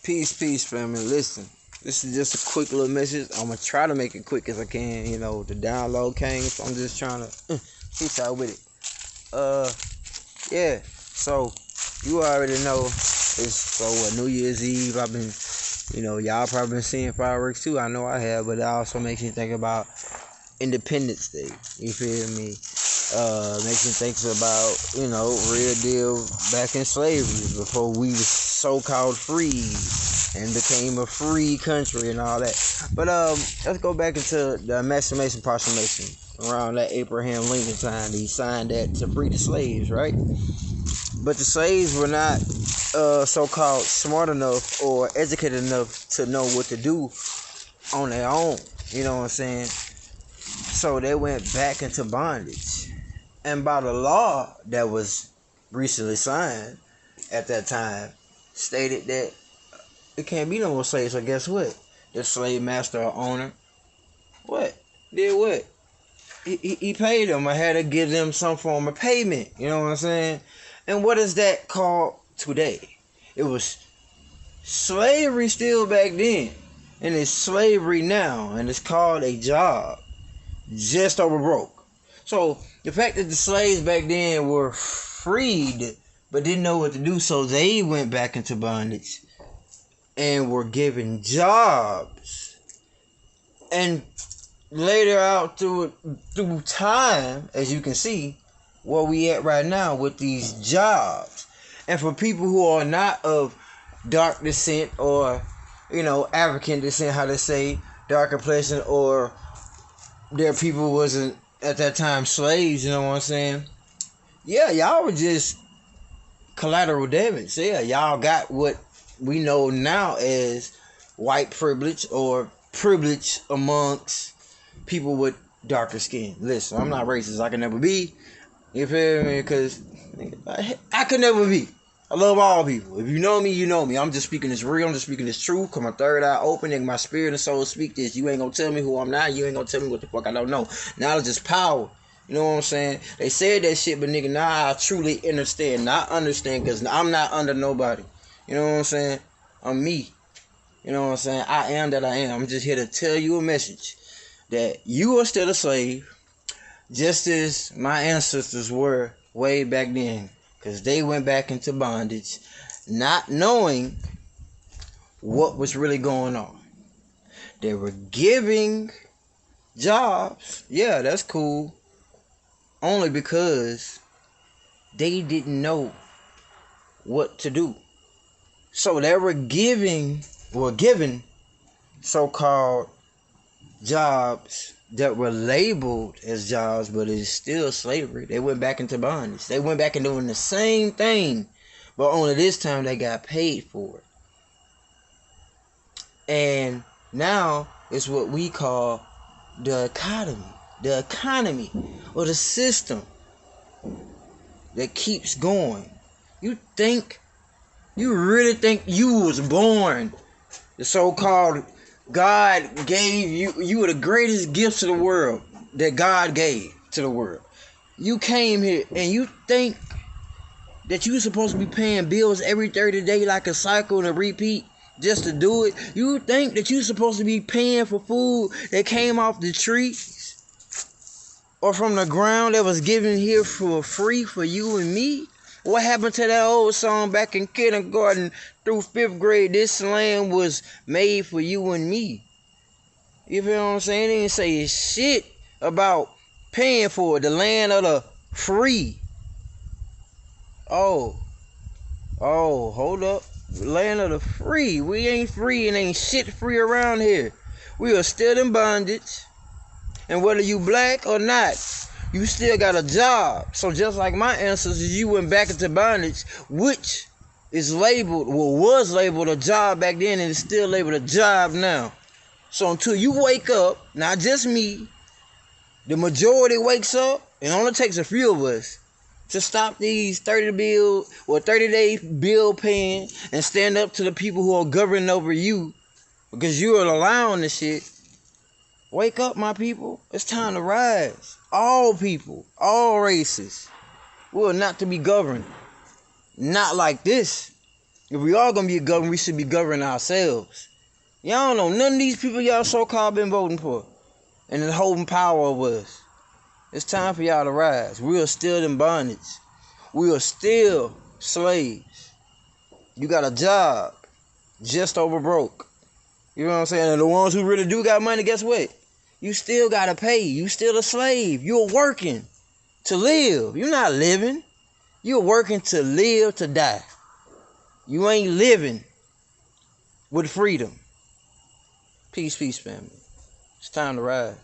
Peace, family. Listen, this is just a quick little message. I'm gonna try to make it quick as I can. The download came, so I'm just trying to freestyle with it. Yeah. So you already know it's New Year's Eve. I've been, y'all probably been seeing fireworks too. I know I have, but it also makes me think about Independence Day. You feel me? Makes me think about, real deal back in slavery before we was so-called free and became a free country and all that. But let's go back into the Emancipation Proclamation around that Abraham Lincoln time. He signed that to free the slaves, right? But the slaves were not so-called smart enough or educated enough to know what to do on their own. You know what I'm saying? So they went back into bondage. And by the law that was recently signed at that time, stated that it can't be no more slaves. So guess what? The slave master or owner, did what? He paid them. I had to give them some form of payment. You know what I'm saying? And what is that called today? It was slavery still back then. And it's slavery now. And it's called a job. Just over broke. So the fact that the slaves back then were freed but didn't know what to do, so they went back into bondage and were given jobs. And later out through time, as you can see, where we at right now with these jobs. And for people who are not of dark descent or, African descent, how to say, dark complexion, or their people wasn't at that time slaves, you know what I'm saying? Yeah, y'all were just collateral damage. Yeah, y'all got what we know now as white privilege or privilege amongst people with darker skin. Listen, I'm not racist. I can never be. You feel me? Because I could never be. I love all people. If you know me, you know me. I'm just speaking this real. I'm just speaking this truth. Cause my third eye open and my spirit and soul speak this. You ain't gonna tell me who I'm not. You ain't gonna tell me what the fuck I don't know. Knowledge is power. You know what I'm saying? They said that shit, but nigga, now I truly understand. Not understand, cause I'm not under nobody. You know what I'm saying? I'm me. You know what I'm saying? I am that I am. I'm just here to tell you a message that you are still a slave, just as my ancestors were way back then. Because they went back into bondage, not knowing what was really going on. They were giving jobs. Yeah, that's cool. Only because they didn't know what to do. So they were given so-called jobs that were labeled as jobs, but it's still slavery. They went back into bondage. They went back and doing the same thing, but only this time they got paid for it. And now it's what we call the economy, or the system that keeps going. You really think you was born the so-called God gave you were the greatest gifts to the world that God gave to the world. You came here and you think that you supposed to be paying bills every 30 days like a cycle and a repeat just to do it. You think that you supposed to be paying for food that came off the trees or from the ground that was given here for free for you and me. What happened to that old song back in kindergarten through 5th grade? This land was made for you and me. You feel what I'm saying? They didn't say shit about paying for it. The land of the free. Oh, hold up. The land of the free. We ain't free and ain't shit free around here. We are still in bondage. And whether you black or not, you still got a job. So just like my ancestors, you went back into bondage, which is was labeled a job back then, and it's still labeled a job now. So until you wake up, not just me, the majority wakes up, it only takes a few of us to stop these 30-day bill paying and stand up to the people who are governing over you because you are allowing this shit. Wake up, my people. It's time to rise. All people, all races, we are not to be governed. Not like this. If we all gonna be governed, we should be governing ourselves. Y'all don't know none of these people y'all so-called been voting for and is holding power over us. It's time for y'all to rise. We are still in bondage. We are still slaves. You got a job, just over broke. You know what I'm saying? And the ones who really do got money, guess what? You still gotta pay. You still a slave. You're working to live. You're not living. You're working to live to die. You ain't living with freedom. Peace, family. It's time to rise.